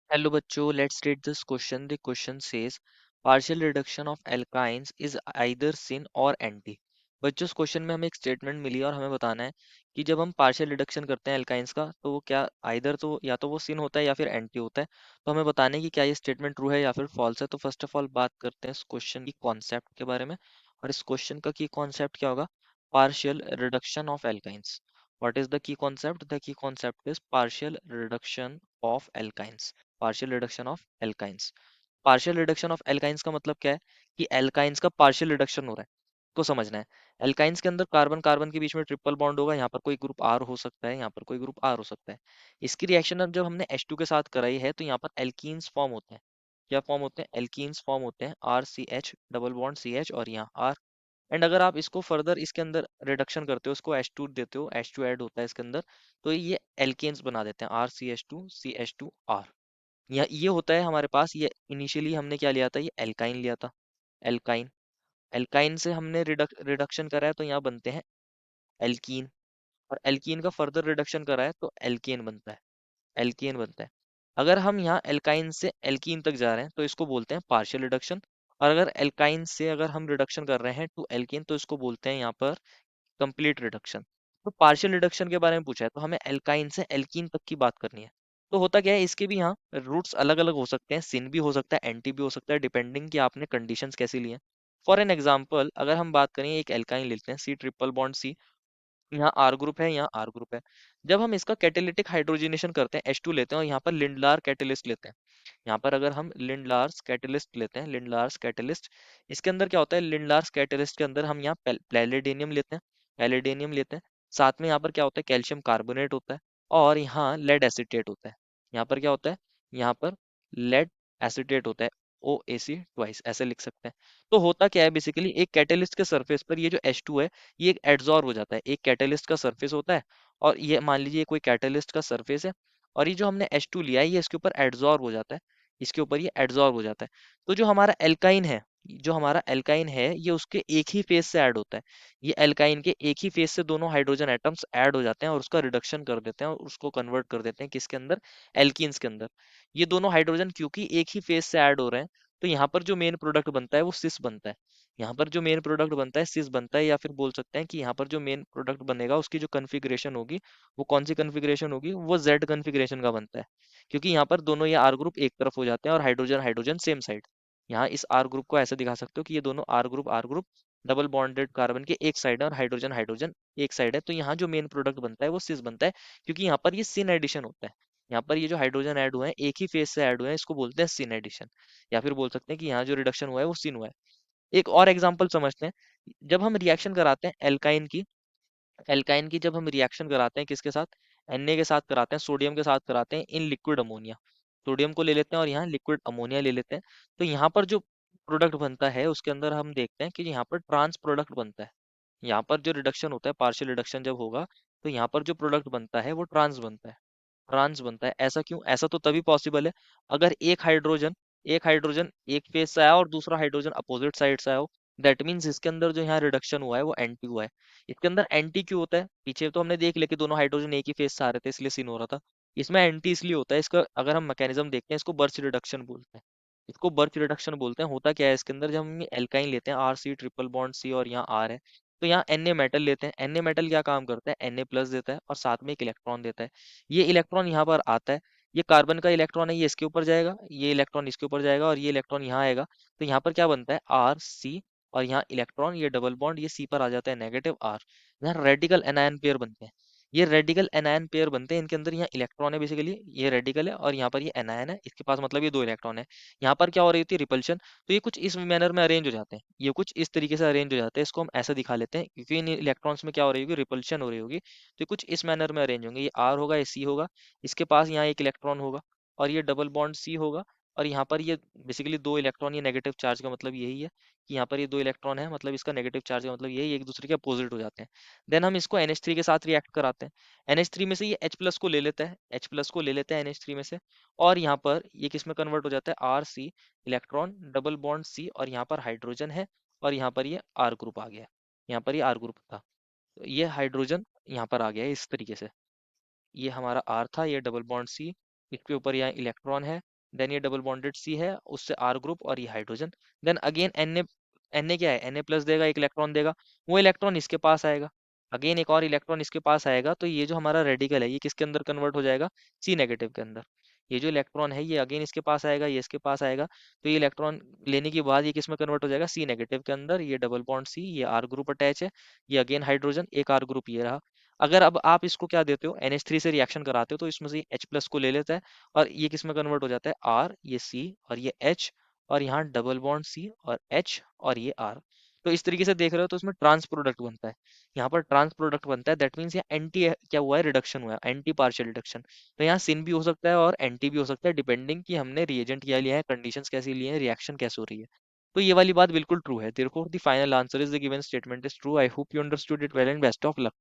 Hello बच्चों, let's read this question. The question says partial reduction of alkynes is either sin or anti. बच्चों इस question में हमें एक स्टेटमेंट मिली है और हमें बताना है कि जब हम पार्शियल रिडक्शन करते हैं एल्काइंस का तो वो क्या आइदर तो या तो वो सिन होता है या फिर एंटी होता है। तो हमें बताना है कि क्या ये स्टेटमेंट ट्रू है या फिर फॉल्स है। तो फर्स्ट ऑफ ऑल बात करते हैं इस क्वेश्चन की कॉन्सेप्ट के बारे में। और इस क्वेश्चन का की कॉन्सेप्ट क्या होगा? Partial reduction of alkynes. What is the key concept? The key concept is partial reduction of alkynes. Partial reduction of alkynes. Partial reduction of alkynes का मतलब क्या है? कि एल्काइंस का पार्शियल रिडक्शन हो रहा है, को समझना है। एल्काइंस के अंदर कार्बन कार्बन के बीच में ट्रिपल बॉन्ड होगा, यहाँ पर कोई ग्रुप आर हो सकता है, यहाँ पर कोई ग्रुप आर हो सकता है। इसकी रिएक्शन अब जब हमने H2 के साथ कराई है तो यहाँ पर एल्कीन्स फॉर्म होते हैं। क्या फॉर्म होते हैं? एल्कीन्स फॉर्म होते हैं, R C H double bond C H और यहाँ आर। एंड अगर आप इसको फर्दर इसके अंदर रिडक्शन करते हो, इसको H2 देते हो, H2 ऐड होता है इसके अंदर, तो ये एल्केन्स बना देते हैं, R C H two C H two R. ये होता है हमारे पास। ये इनिशियली हमने क्या लिया था? ये एल्काइन लिया था, एल्काइन। एल्काइन से हमने रिडक्शन करा है तो यहाँ बनते हैं एल्कीन। और एल्कीन का फर्दर रिडक्शन करा है तो एल्केन बनता है, एल्केन बनता है। अगर हम यहाँ एल्काइन से एल्कीन तक जा रहे हैं तो इसको बोलते हैं पार्शियल रिडक्शन। और अगर एल्काइन से अगर हम रिडक्शन कर रहे हैं टू एल्केन तो इसको बोलते हैं यहाँ पर कंप्लीट रिडक्शन। तो पार्शियल रिडक्शन के बारे में पूछा है तो हमें एल्काइन से एल्कीन तक की बात करनी है। तो होता क्या है, इसके भी यहाँ रूट्स अलग अलग हो सकते हैं, सिन भी हो सकता है, एंटी भी हो सकता है, डिपेंडिंग कि आपने कंडीशंस कैसी ली हैं। फॉर एन एग्जाम्पल अगर हम बात करें, एक एल्काइन लेते हैं, सी ट्रिपल बॉन्ड सी, यहाँ आर ग्रुप है, यहाँ आर ग्रुप है। जब हम इसका कैटेलिटिक हाइड्रोजनेशन करते हैं, H2 लेते हैं और यहाँ पर लिंडलार कैटेलिस्ट लेते हैं। यहाँ पर अगर हम लिंडलार्स कैटेलिस्ट लेते हैं, लिंडलार्स कैटेलिस्ट, इसके अंदर क्या होता है? लिंडलार्स कैटेलिस्ट के अंदर हम यहाँ पैलेडिनियम लेते हैं, पैलेडिनियम लेते हैं। साथ में यहाँ पर क्या होता है? कैल्शियम कार्बोनेट होता है और यहाँ लेड एसिटेट होता है। यहाँ पर क्या होता है? यहाँ पर लेड एसिटेट होता है, ओ ए सी ट्वाइस, ऐसे लिख सकते हैं। तो होता क्या है बेसिकली, एक कैटेलिस्ट के सरफेस पर ये जो H2 है ये एक एड्सॉर्ब हो जाता है। एक कैटेलिस्ट का सरफेस होता है और ये मान लीजिए कोई कैटेलिस्ट का सरफेस है और ये जो हमने H2 लिया है ये इसके ऊपर एड्सॉर्ब हो जाता है, इसके ऊपर ये एड्सॉर्ब हो जाता है। तो जो हमारा एल्काइन है, जो हमारा एल्काइन है ये उसके एक ही फेज से ऐड होता है। ये एल्काइन के एक ही फेज से दोनों हाइड्रोजन एटम्स ऐड हो जाते हैं और उसका रिडक्शन कर देते हैं और उसको कन्वर्ट कर देते हैं किसके अंदर? एल्कीन्स के अंदर। ये दोनों हाइड्रोजन क्योंकि एक ही फेज से ऐड हो रहे हैं तो यहाँ पर जो मेन प्रोडक्ट बनता है वो सिस बनता है। यहाँ पर जो मेन प्रोडक्ट बनता है सिस बनता है, या फिर बोल सकते हैं कि यहाँ पर जो मेन प्रोडक्ट बनेगा उसकी जो कन्फिग्रेशन होगी वो कौन सी कन्फिग्रेशन होगी? वो जेड कन्फिग्रेशन का बनता है। क्योंकि यहाँ पर दोनों ये आर ग्रुप एक तरफ हो जाते हैं और हाइड्रोजन हाइड्रोजन सेम साइड। यहाँ इस आर ग्रुप को ऐसे दिखा सकते हो कि ये दोनों R group double bonded carbon के एक साइड है और हाइड्रोजन हाइड्रोजन एक साइड है। तो यहाँ जो मेन प्रोडक्ट बनता है वो सिस बनता है, क्योंकि यहाँ पर ये सिन एडिशन होता है। यहाँ पर ये जो हाइड्रोजन ऐड हुए हैं एक ही फेज से ऐड हुए हैं, इसको बोलते हैं सिन एडिशन। या फिर बोल सकते हैं कि यहाँ जो रिडक्शन हुआ है वो सिन हुआ है। एक और एग्जांपल समझते हैं। जब हम रिएक्शन कराते हैं एल्काइन की जब हम रिएक्शन कराते हैं किसके साथ? Na के साथ कराते हैं, सोडियम के साथ कराते हैं इन लिक्विड अमोनिया। सोडियम को ले लेते हैं और यहाँ लिक्विड अमोनिया ले लेते हैं। तो यहाँ पर जो प्रोडक्ट बनता है उसके अंदर हम देखते हैं कि यहाँ पर ट्रांस प्रोडक्ट बनता है। यहाँ पर जो रिडक्शन होता है, पार्शियल रिडक्शन जब होगा तो यहाँ पर जो प्रोडक्ट बनता है वो ट्रांस बनता है। ट्रांस बनता है, ऐसा क्यों? ऐसा तो तभी पॉसिबल है अगर एक हाइड्रोजन एक फेज से आया और दूसरा हाइड्रोजन अपोजिट साइड से आया हो। दैट मीन्स इसके अंदर जो यहाँ रिडक्शन हुआ है वो एंटी हुआ है। इसके अंदर एंटी क्यों होता है? पीछे तो हमने देख लिया कि दोनों हाइड्रोजन एक ही फेज से आ रहे थे इसलिए सीन हो रहा था। इसमें एंटी इसलिए होता है, इसका अगर हम मैकेनिज्म देखते हैं इसको बर्च रिडक्शन बोलते हैं। इसको बर्च रिडक्शन बोलते हैं। होता क्या है इसके अंदर, जब हम एल्काइन लेते हैं, R C triple bond C और यहाँ आर है, तो यहाँ Na मेटल लेते हैं। Na मेटल क्या काम करता है? Na प्लस देता है और साथ में एक इलेक्ट्रॉन देता है। ये इलेक्ट्रॉन यहाँ पर आता है, ये कार्बन का इलेक्ट्रॉन है, ये इसके ऊपर जाएगा, ये इलेक्ट्रॉन इसके ऊपर जाएगा और ये इलेक्ट्रॉन यहाँ आएगा। तो यहाँ पर क्या बनता है? आर सी और यहाँ इलेक्ट्रॉन, ये डबल बॉन्ड ये सी पर आ जाता है, नेगेटिव आर। यहाँ रेडिकल एनायन पेयर बनते हैं। ये रेडिकल एनायन पेयर बनते हैं, इनके अंदर यहाँ इलेक्ट्रॉन है बेसिकली, ये रेडिकल है और यहाँ पर ये एनायन है, इसके पास मतलब ये दो इलेक्ट्रॉन है। यहाँ पर क्या हो रही होती है? रिपल्शन। तो ये कुछ इस मैनर में अरेंज हो जाते हैं, ये कुछ इस तरीके से अरेंज हो जाते हैं। इसको हम ऐसा दिखा लेते हैं क्योंकि इन इलेक्ट्रॉन्स में क्या हो रही होगी? रिपल्शन हो रही होगी। तो ये कुछ इस मैनर में अरेंज होंगे, ये आर होगा, ये सी होगा, इसके पास यहाँ एक इलेक्ट्रॉन होगा और ये डबल बॉन्ड सी होगा। और यहाँ पर ये बेसिकली दो इलेक्ट्रॉन, ये नेगेटिव चार्ज का मतलब यही है कि यहाँ पर ये दो इलेक्ट्रॉन है, मतलब इसका नेगेटिव चार्ज का मतलब यही, एक दूसरे के अपोजिट हो जाते हैं। देन हम इसको NH3 के साथ रिएक्ट कराते हैं। NH3 में से ये H प्लस को ले लेता है, H प्लस को ले लेता है NH3 में से, और यहाँ पर ये किस में कन्वर्ट हो जाता है? R C, electron double bond C और यहाँ पर हाइड्रोजन है और यहाँ पर ये आर ग्रुप आ गया। यहाँ पर ये आर ग्रुप था, तो ये हाइड्रोजन यहाँ पर आ गया है इस तरीके से। ये हमारा आर था, ये डबल बॉन्ड सी, इसके ऊपर यहाँ इलेक्ट्रॉन है देन ये डबल बॉन्डेड सी है, उससे आर ग्रुप और ये hydrogen. Then again N A क्या है, एन ए प्लस देगा, एक इलेक्ट्रॉन देगा, वो इलेक्ट्रॉन इसके पास आएगा, अगेन एक और इलेक्ट्रॉन इसके पास आएगा, तो ये जो हमारा रेडिकल है ये किसके अंदर कन्वर्ट हो जाएगा, सी नेगेटिव के अंदर। ये जो इलेक्ट्रॉन है ये अगेन इसके पास आएगा, ये इसके पास आएगा, तो ये इलेक्ट्रॉन लेने के बाद ये किस में कन्वर्ट हो जाएगा, सी नेगेटिव के अंदर। ये डबल बॉन्ड सी, ये आर ग्रुप अटैच है, ये अगेन हाइड्रोजन, एक आर ग्रुप ये रहा। अगर अब आप इसको क्या देते हो, NH3 से रिएक्शन कराते हो, तो इसमें से H प्लस को ले लेता है और ये किस में कन्वर्ट हो जाता है, आर, ये सी और ये एच, और यहाँ डबल बॉन्ड सी और एच और ये आर। तो इस तरीके से देख रहे हो तो इसमें ट्रांस प्रोडक्ट बनता है। यहाँ पर ट्रांस प्रोडक्ट बनता है, दैट मीन्स यहाँ एंटी क्या हुआ है, रिडक्शन हुआ है, एंटी पार्शियल रिडक्शन। तो यहाँ सिन भी हो सकता है और एंटी भी हो सकता है, डिपेंडिंग कि हमने रिएजेंट क्या लिया है, कंडीशंस कैसी ली है, रिएक्शन कैसे हो रही है। तो ये वाली बात बिल्कुल ट्रू है। therefore the final answer is the given statement is true. I hope you understood it well and best of luck.